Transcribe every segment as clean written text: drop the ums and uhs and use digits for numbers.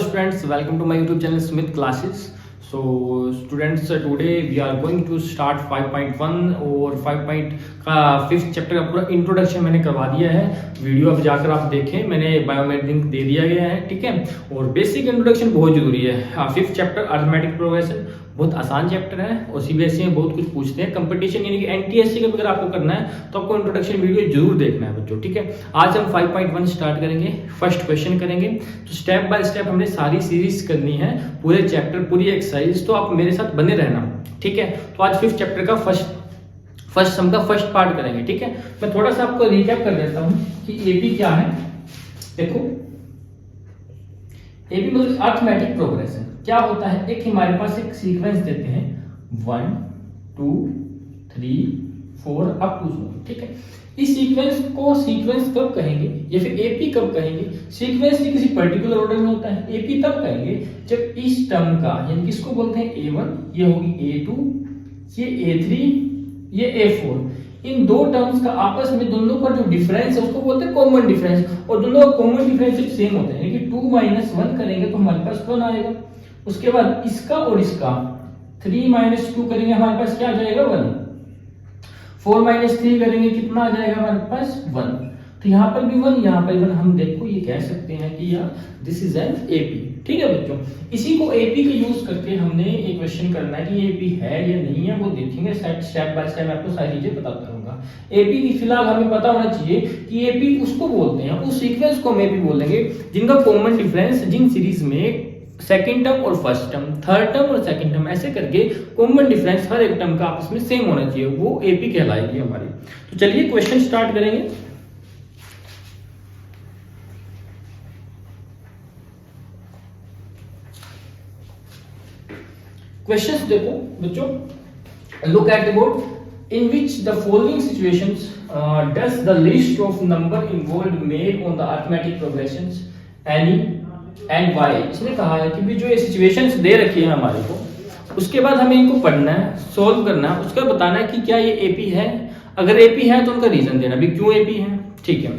students, welcome to my YouTube channel Smith Classes. So students, today we are going to start 5.1 और 5.5 chapter का पूरा introduction मैंने करवा दिया है। वीडियो अब जाकर आप देखें, मैंने बायोमेट लिंक दे दिया गया है, ठीक है। और बेसिक इंट्रोडक्शन बहुत जरूरी है। 5th चैप्टर अरिथमेटिक प्रोग्रेशन बहुत आसान चैप्टर है और सीबीएसई में बहुत कुछ पूछते हैं। कंपटीशन यानी कि एनटीएससी का अगर आपको करना है तो आपको इंट्रोडक्शन वीडियो जरूर देखना है बच्चों, ठीक है। आज हम 5.1 स्टार्ट करेंगे, फर्स्ट क्वेश्चन करेंगे। तो स्टेप बाय स्टेप हमने सारी सीरीज करनी है, पूरे चैप्टर पूरी एक्सरसाइज, तो आप मेरे साथ बने रहना, ठीक है। तो आज 5th चैप्टर का फर्स्ट सम का फर्स्ट पार्ट करेंगे, ठीक है। मैं थोड़ा सा आपको रिकैप कर देता हूं कि एपी क्या है। देखो, एपी मतलब अरिथमेटिक प्रोग्रेशन क्या होता है। एक हमारे पास एक सीक्वेंस देते हैं 1 2 3 4 अप टू 0, ठीक है। इस सीक्वेंस को सीक्वेंस कब कहेंगे या फिर एपी कब कहेंगे। सीक्वेंस किसी पर्टिकुलर ऑर्डर में होता है। एपी तब कहेंगे जब इस टर्म का, यानी किसको बोलते हैं, A1, ये होगी A2, ये A3, ये A4, इन दो टर्म्स का आपस में दोनों का जो डिफरेंस है उसको बोलते हैं कॉमन डिफरेंस। और दोनों का कॉमन डिफरेंस जब सेम होता है, यानी कि 2 - 1 करेंगे तो हमारे पास 1 आएगा। उसके बाद इसका और इसका 3 - 2 करेंगे, हमारे पास क्या आ जाएगा, 1। 4 - 3 करेंगे, कितना आ जाएगा हमारे पास, 1। तो यहाँ पर भी 1, यहाँ पर 1। हम देखो ये कह सकते हैं कि यार दिस इज एन एपी, ठीक है बच्चों। इसी को एपी का यूज करके हमने एक क्वेश्चन करना है कि एपी है या नहीं है, वो देखेंगे स्टेप बाय स्टेप। आपको सारी चीजें बताता रहूंगा। एपी की फिलहाल हमें पता होना चाहिए कि एपी उसको बोलते हैं, उस सीक्वेंस को हम एपी बोलेंगे जिनका कॉमन डिफरेंस, जिन सीरीज में सेकंड टर्म और फर्स्ट टर्म, थर्ड टर्म और सेकंड टर्म, ऐसे करके कॉमन डिफरेंस हर एक टर्म का आपस में सेम होना चाहिए, वो एपी कहलाएगी हमारी। तो चलिए क्वेश्चन स्टार्ट करेंगे। क्वेश्चंस देखो बच्चों, look at the board. In which the following situations does the list of number involved made on the arithmetic progressions any and why. इसने कहा है कि भी जो ये सिचुएशंस दे रखी है हमारे को, उसके बाद हमें इनको पढ़ना है, सोल्व करना है, उसका बताना है कि क्या ये एपी है। अगर एपी है तो उनका रीजन देना भी क्यों एपी है, ठीक है।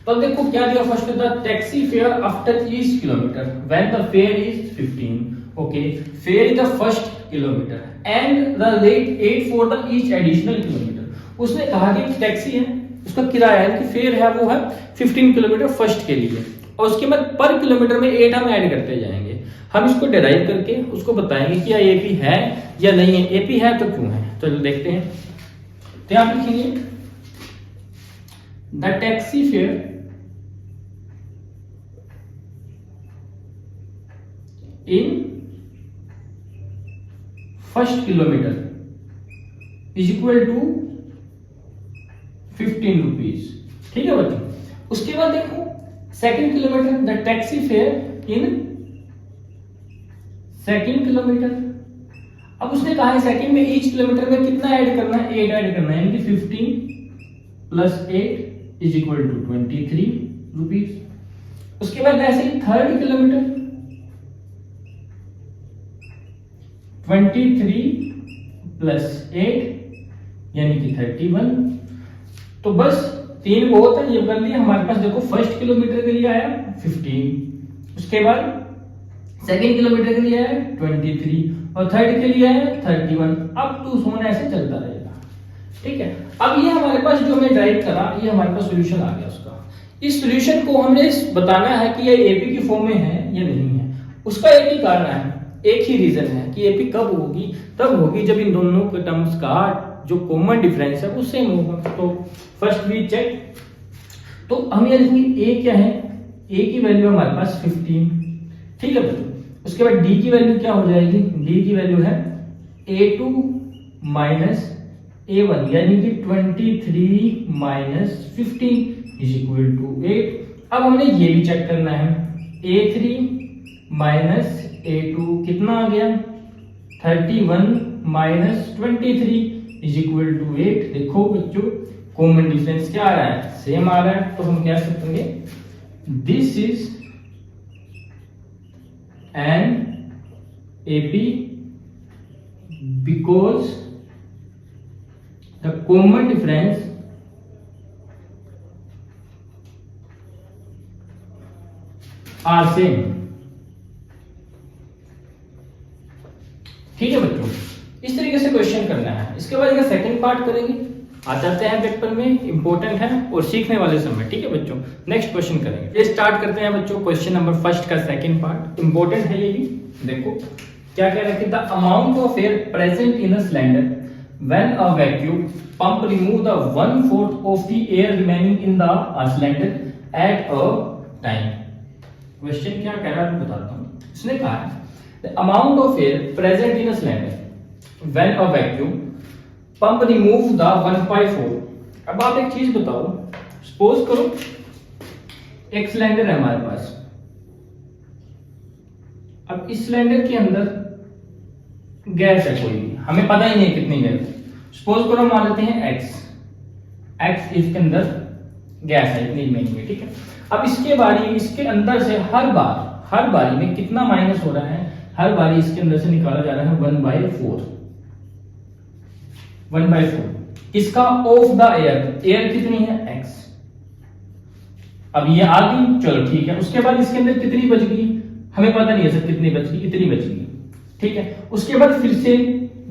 तो देखो क्या दिया, first the taxi fair after each kilometre when the fair is 15, okay. Fair is the first kilometre and the rate 8 for the each additional kilometre. उसने कहा कि टैक्सी है, उसका किराया है कि फेयर है वो है 15 किलोमीटर फर्स्ट के लिए, और उसके बाद पर किलोमीटर में 8 हम ऐड करते जाएंगे। हम इसको डिराइव करके उसको बताएंगे कि यह एपी है या नहीं है। एपी है तो क्यों है, तो देखते हैं। तो आप लिखेंगे the taxi fare in first kilometre is equal to 15 rupees, ठीक है बच्चों। उसके बाद देखो second kilometre, the taxi fare in second kilometre. अब उसने कहा है सेकंड में ईच किलोमीटर में कितना ऐड करना है, 8 ऐड करना है, यानी कि 15 + 8 इज इक्वल टू 23 रुपीज। उसके बाद ऐसे ही थर्ड किलोमीटर 23 + 8 यानी कि 31। तो बस 3 बहुत है, ये कर लिया हमारे पास। देखो फर्स्ट किलोमीटर के लिए आया 15, उसके बाद सेकंड किलोमीटर के लिए आया 23 और थर्ड के लिए आया 31। अप टू सोना ऐसे चलता रहेगा, ठीक है। अब ये हमारे पास जो हमने ड्राइव करा, ये हमारे पास सॉल्यूशन आ गया उसका। इस सॉल्यूशन को हमने बताना है कि ये एपी की फॉर्म में है या नहीं है। उसका एक ही कारण है, एक ही रीजन है कि एपी कब होगी, तब होगी जब इन दोनों के टर्म्स का जो कॉमन डिफरेंस है वो सेम होगा। तो फर्स्ट वी चेक। तो हम ये लिखेंगे ए क्या है, ए की वैल्यू हमारे पास 15, ठीक है बच्चों। उसके बाद डी की वैल्यू क्या हो जाएगी, डी की वैल्यू है A2 - A1 यानी कि 23 - 15 इज इक्वल टू 8। अब हमने ये भी चेक करना है, A3 - A2 कितना आ गया, 31 - 23 इज इक्वल टू 8। देखो बच्चों कॉमन डिफरेंस क्या आ रहा है, सेम आ रहा है। तो हम क्या करेंगे, this is an AP because the common difference are same. ठीक है बच्चों, इस तरीके से क्वेश्चन करना है। इसके बाद इसका सेकंड पार्ट करेंगे, आ जाते हैं पेपर में, इंपॉर्टेंट है और सीखने वाले समय। ठीक है बच्चों, नेक्स्ट क्वेश्चन करेंगे। ये स्टार्ट करते हैं बच्चों क्वेश्चन नंबर फर्स्ट का सेकंड पार्ट, इंपॉर्टेंट है ये भी। देखो क्या कह रहा है कि the amount of air present in a cylinder when a vacuum pump remove the 1/4 of the air remaining in the cylinder at a time. Question क्या कह रहा है मैं बताता हूँ। इसने कहा है the amount of air present in a cylinder when a vacuum pump remove the 1/4। अब आप एक चीज बताओ, सपोज करो एक सिलेंडर है हमारे पास। अब इस सिलेंडर के अंदर गैस है कोई भी, हमें पता ही नहीं है कितनी गैस है। सपोज करो मान लेते हैं एक्स इसके अंदर गैस है इतनी रिमेनिंग है। ठीक है, अब इसके अंदर से हर बारी में कितना माइनस हो रहा है, हर बारी इसके अंदर से निकाला जा रहा है 1/4 किसका, ऑफ द एयर कितनी है x। अब ये आ गई, चलो ठीक है। उसके बाद इसके अंदर कितनी बच गई हमें पता नहीं है सर कितनी बच गई, इतनी बच गई। ठीक है, उसके बाद फिर से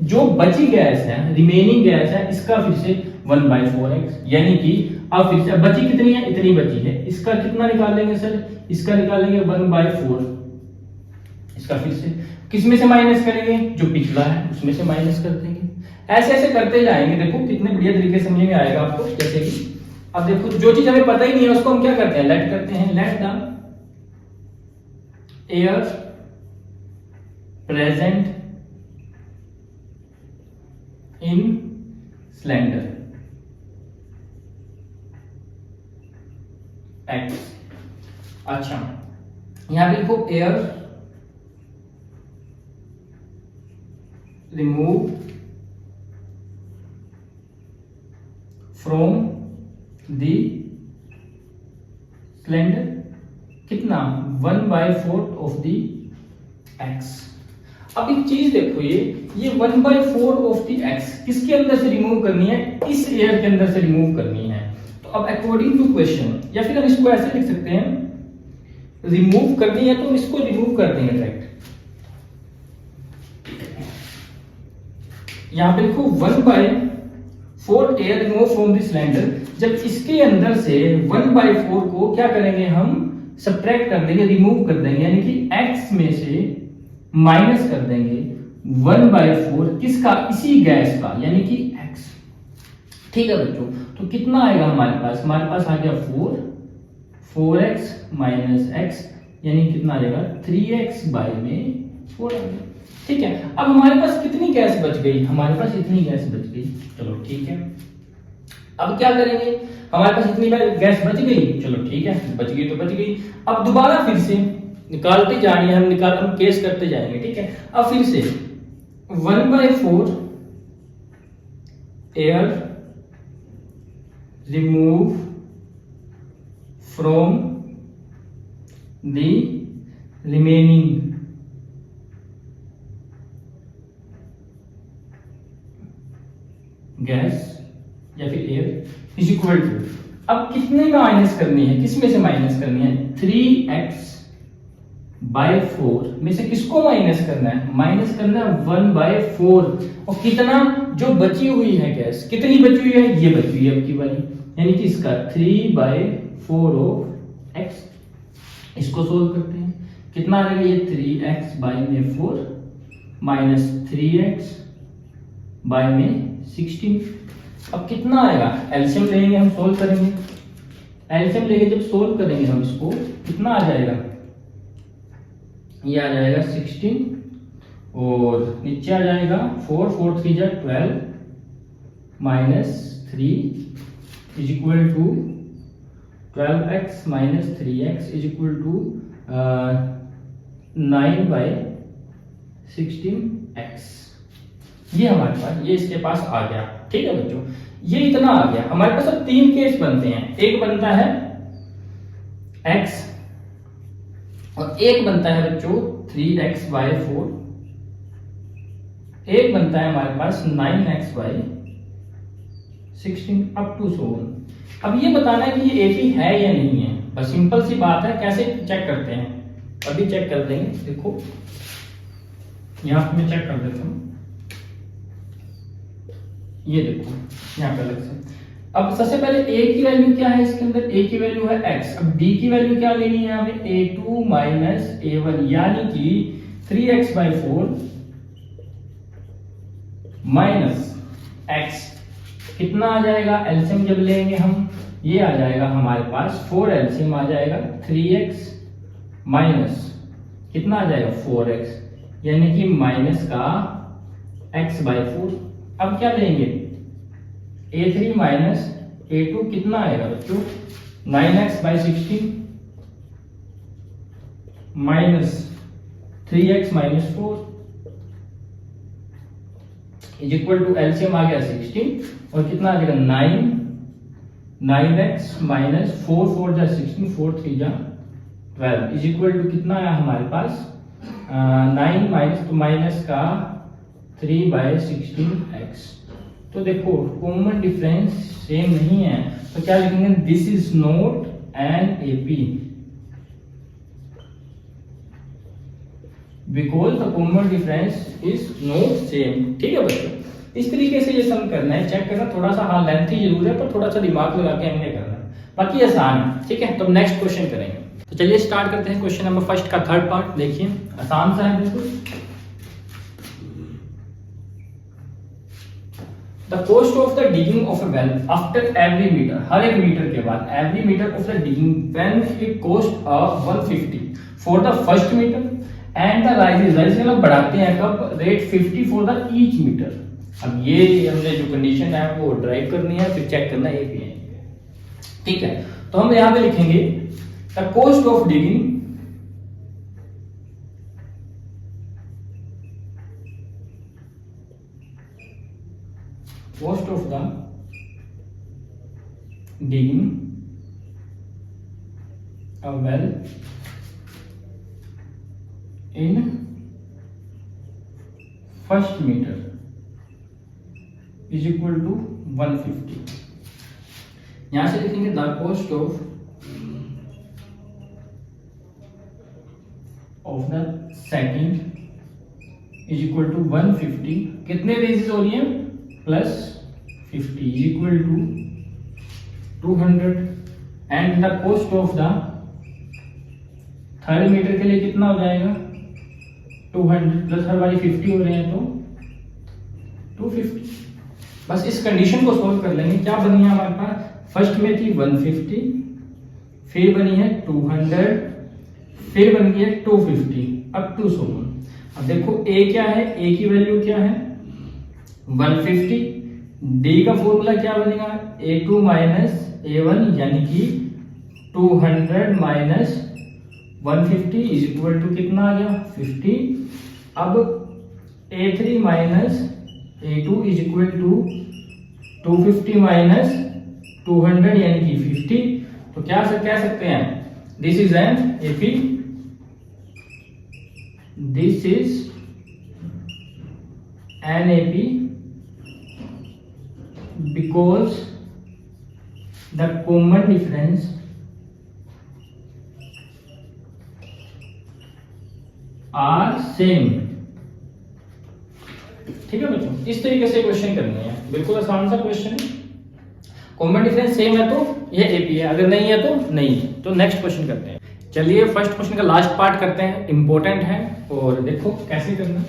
जो बची गैस है, रिमेनिंग गैस है, इसका फिर से 1/4x, यानी कि अब फिर से बची कितनी है, इतनी बची है। इसका कितना निकालेंगे सर, इसका निकालेंगे 1/4। इसका फिर से किसमें से माइनस करेंगे, जो पिछला है उसमें से माइनस कर देंगे। ऐसे ऐसे करते जाएंगे। देखो कितने बढ़िया तरीके से समझ में आएगा आपको। जैसे कि अब देखो जो चीज हमें पता ही नहीं है उसको हम क्या करते हैं, लेट करते हैं। Let the air present in cylinder x। अच्छा, यहां पे देखो air remove from the cylinder कितना, 1/4 ऑफ द x। अब एक चीज देखो, ये 1/4 ऑफ द x किसके अंदर से रिमूव करनी है, इस एयर के अंदर से रिमूव करनी है। तो अब अकॉर्डिंग टू क्वेश्चन, या फिर हम इसको ऐसे लिख सकते हैं, रिमूव करनी है तो हम इसको रिमूव कर देंगे डायरेक्ट। यहां पे लिखो 1/4 air remove from the cylinder. जब इसके अंदर से 1/4 को क्या करेंगे, हम सब्ट्रैक्ट कर देंगे, रिमूव कर देंगे, यानी कि x में से माइनस कर देंगे 1/4 किसका, इसी गैस का, यानी कि x। ठीक है बच्चों, तो कितना आएगा हमारे पास आ गया 4x माइनस x, यानी कितना आ जाएगा 3x बाय में 4 आ गया। ठीक है, अब हमारे पास कितनी गैस बच गई, हमारे पास इतनी गैस बच गई। चलो ठीक है, अब क्या करेंगे, हमारे पास इतनी गैस बच गई, चलो ठीक है, बच गई तो बच गई। अब दोबारा फिर से निकालते जाएंगे, हम केस करते जाएंगे। ठीक है, अब फिर से 1/4 air remove from the remaining gas या फिर एयर इज इक्वल टू, अब कितने में माइनस करनी है, किसमें से माइनस करनी है, 3x/4 में से किसको माइनस करना है, माइनस करना है 1/4। और कितना, जो बची हुई है गैस, कितनी बची हुई है, ये बची हुई है अब की बारी, यानी कि इसका 3/4 ऑफ x। इसको सोल्व करते हैं, कितना आ जाएगा, ये 3x/4 माइनस 3x/16। अब कितना आएगा, एलसीएम लेंगे, हम सोल्व करेंगे। एलसीएम लेके जब सोल्व करेंगे हम इसको, कितना आ जाएगा, ये आ जाएगा 16 और नीचे आ जाएगा 4 4 3 जा 12 minus 3 is equal to 12x minus 3x is equal to 9/16x। ये हमारे पास, ये इसके पास आ गया। ठीक है बच्चों, ये इतना आ गया। हमारे पास अब 3 केस बनते हैं, एक बनता है x और एक बनता है बच्चों 3x/4, एक बनता है हमारे पास 9x/16 up to so on. अब ये बताना है कि ये एक ही है या नहीं है, बस सिंपल सी बात है। कैसे चेक करते हैं, अभी चेक कर देंगे। देखो यहाँ पे मैं चेक कर देता हूँ, ये देखो यहाँ पे अलग से। अब सबसे पहले a की वैल्यू क्या है इसके अंदर, a की वैल्यू है x। अब b की वैल्यू क्या लेनी है हमें, a2 माइनस a1 यानी कि 3x/4 माइनस x कितना आ जाएगा, एलसीएम जब लेंगे हम ये आ जाएगा हमारे पास 4 एलसीएम आ जाएगा 3x माइनस कितना आ जाएगा 4x यानी कि माइनस का x/4। अब क्या लेंगे a3 माइनस a2 कितना आएगा बच्चों 9x/16 minus 3x minus 4 is equal to LCM आ गया 16 और कितना आ जाएगा 9x माइनस 4 जा 16 4 3 जा 12 इज इक्वल टू कितना आया हमारे पास 9 माइनस तो माइनस का 3/16x। तो देखो कॉमन डिफरेंस सेम नहीं है तो क्या लिखेंगे, this is not an AP because the common difference is not same. ठीक है बच्चों, इस तरीके से ये सम करना है, चेक करना, थोड़ा सा हाँ लेंथी जरूर है पर थोड़ा सा दिमाग लगा के हमने करना है, बाकी आसान है। ठीक है, तो नेक्स्ट क्वेश्चन करेंगे। तो चलिए स्टार्ट करते हैं क्वेश्चन नंबर फर्स्ट का थर्ड पार्ट। देखिए आसान सा है बिल्कुल। The cost of the digging of a well after every meter, हर एक मीटर के बाद every meter of the digging when it cost 150 for the first meter and the rise मतलब बढ़ाते हैं कब rate 50 for the each meter। अब ये हमने जो कंडीशन है वो ड्राइव करनी है, फिर चेक करना है ये। ठीक है, तो हम यहाँ पे लिखेंगे the cost of digging cost of the digging a well in first meter is equal to 150। यहां से लिखेंगे the cost of the second is equal to 150। कितने रेजेस हो रही है plus 50 is equal to 200 and the cost of the third metre के लिए कितना हो जाएगा 200 प्लस हर बारी 50 हो रहे हैं तो 250। बस इस कंडीशन को सोल्व कर लेंगे। क्या बनी है हमारे पास, फर्स्ट में थी 150, फिर बनी है 200, फिर बन गई है 250 अप टू 100। अब देखो a क्या है, a की वैल्यू क्या है 150, d का फॉर्मूला क्या बनेगा a2 माइनस a1 यानी कि 200 माइनस 150 इज इक्वल टू कितना आ गया 50। अब a3 minus a2 is equal to 250 minus 200 यानी कि 50। तो क्या कह सकते हैं, this is an AP, this is an AP because the common difference are same। ठीक है बच्चों, इस तरीके से क्वेश्चन करने हैं, बिल्कुल आसान सा क्वेश्चन है। कॉमन डिफरेंस सेम है तो ये एपी है, अगर नहीं है तो नहीं है। तो नेक्स्ट क्वेश्चन करते हैं। चलिए फर्स्ट क्वेश्चन का लास्ट पार्ट करते हैं, इंपॉर्टेंट है और देखो कैसे करना।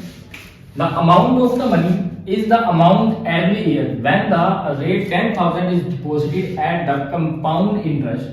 The amount of the money is the amount every year when the rate 10,000 is deposited at the compound interest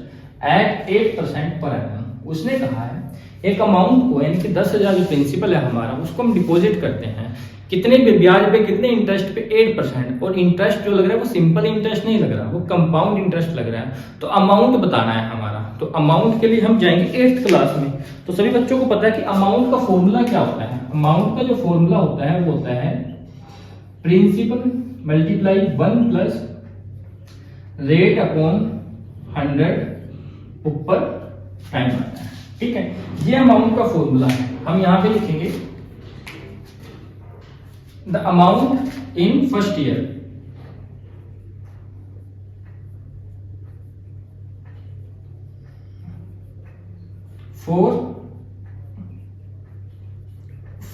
at 8% per annum। उसने कहा है एक अमाउंट को यानी कि 10,000 जो प्रिंसिपल है हमारा उसको हम डिपॉजिट करते हैं कितने पे ब्याज पे, कितने इंटरेस्ट पे 8%। और इंटरेस्ट जो लग रहा है वो सिंपल इंटरेस्ट नहीं लग रहा, वो कंपाउंड इंटरेस्ट लग रहा है। तो अमाउंट बताना है हमारा, तो अमाउंट के लिए हम जाएंगे 8th क्लास में। तो सभी बच्चों को पता है कि अमाउंट का फॉर्मूला क्या होता है। अमाउंट का जो फॉर्मूला होता है वो होता है principal multiply 1 plus rate upon 100 ऊपर टाइम आता है। ठीक है, ये अमाउंट का फॉर्मूला है। हम यहां पे लिखेंगे the amount in first year for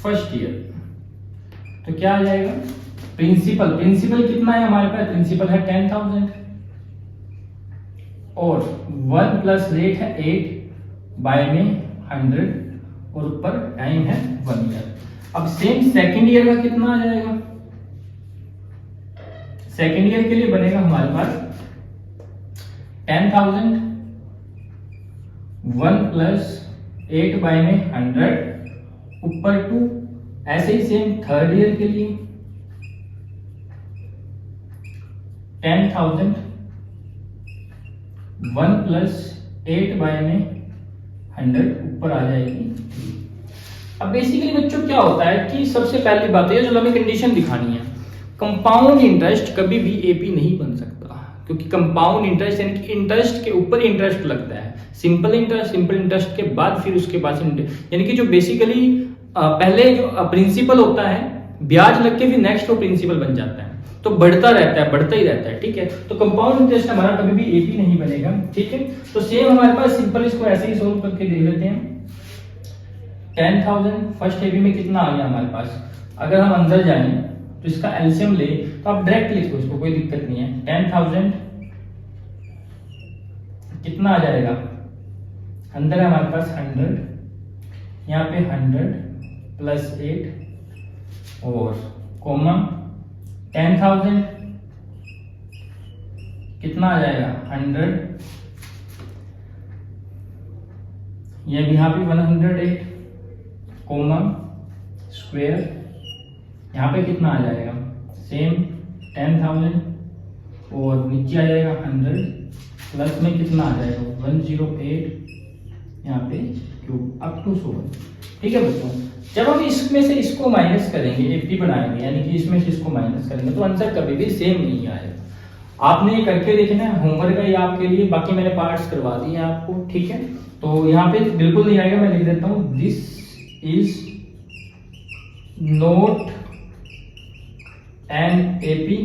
first year. तो क्या आ जाएगा, प्रिंसिपल कितना है हमारे पास, प्रिंसिपल है 10,000 और 1 प्लस रेट है 8 बाय में 100 और ऊपर टाइम है 1 ईयर। अब सेम सेकेंड ईयर का कितना आ जाएगा, सेकेंड ईयर के लिए बनेगा हमारे पास 10,000 1 प्लस 8 बाय में 100 ऊपर 2। ऐसे ही सेम थर्ड ईयर के लिए 10,000 1 प्लस 8 बाय में 100 ऊपर आ जाएगी। अब बेसिकली बच्चों क्या होता है कि सबसे पहली बात है जो हमें कंडीशन दिखानी है, कंपाउंड इंटरेस्ट कभी भी एपी नहीं बन सकता, क्योंकि कंपाउंड इंटरेस्ट यानी कि इंटरेस्ट के ऊपर इंटरेस्ट लगता है। सिंपल इंटरेस्ट के बाद फिर उसके बाद यानी कि जो बेसिकली पहले जो प्रिंसिपल होता है ब्याज लग के फिर नेक्स्ट वो प्रिंसिपल बन जाता है, तो बढ़ता ही रहता है। ठीक है, तो कंपाउंड इंटरेस्ट हमारा कभी भी एपी नहीं बनेगा। ठीक है, तो सेम हमारे पास सिंपल इसको ऐसे ही सोल्व करके देख लेते हैं। 10,000 फर्स्ट एपी में कितना आ गया हमारे पास, अगर हम अंदर जाएं तो इसका एलसीएम ले तो आप डायरेक्ट लिखो, इसको कोई दिक्कत नहीं है। 10,000 कितना आ जाएगा, अंदर है हमारे पास 100, यहाँ पे 100 प्लस 8 और कॉमा 10,000 कितना आ जाएगा 100, ये भी यहाँ पे 108 कॉमा स्क्वायर, यहाँ पे कितना आ जाएगा सेम 10,000 और नीचे आ जाएगा 100 प्लस में कितना आ जाएगा 108 यहाँ पे क्यूब अप टू 100। ठीक है बच्चों, जब हम इसमें से इसको माइनस करेंगे, एपी बनाएंगे यानी कि इसमें से इसको माइनस करेंगे तो आंसर कभी भी सेम नहीं आएगा। आपने ये करके देखना है, होमवर्क है ये आपके लिए, बाकी मैंने पार्ट्स करवा दिए आपको। ठीक है, तो यहाँ पे बिल्कुल नहीं आएगा, मैं लिख देता हूँ this is note an AP.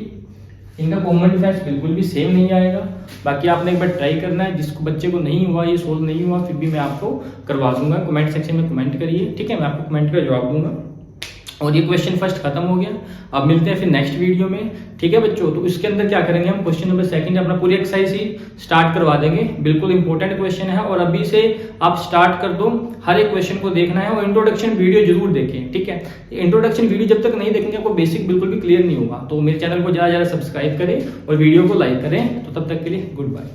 इनका कॉमन डिफरेंस बिल्कुल भी सेम नहीं आएगा। बाकी आपने एक बार ट्राई करना है, जिसको बच्चे को नहीं हुआ, ये सोल्व नहीं हुआ, फिर भी मैं आपको करवा दूंगा। कमेंट सेक्शन में कमेंट करिए, ठीक है, मैं आपको कमेंट का जवाब दूंगा। और ये क्वेश्चन फर्स्ट खत्म हो गया, अब मिलते हैं फिर नेक्स्ट वीडियो में। ठीक है बच्चों, तो इसके अंदर क्या करेंगे हम, क्वेश्चन नंबर सेकंड अपना पूरी एक्सरसाइज ही स्टार्ट करवा देंगे। बिल्कुल इंपॉर्टेंट क्वेश्चन है और अभी से आप स्टार्ट कर दो, हर एक क्वेश्चन को देखना है और इंट्रोडक्शन वीडियो जरूर देखें। ठीक है, इंट्रोडक्शन वीडियो जब तक नहीं देखेंगे आपको बेसिक बिल्कुल भी क्लियर नहीं होगा। तो मेरे चैनल को ज़्यादा सब्सक्राइब करें और वीडियो को लाइक करें। तो तब तक के लिए गुड बाय।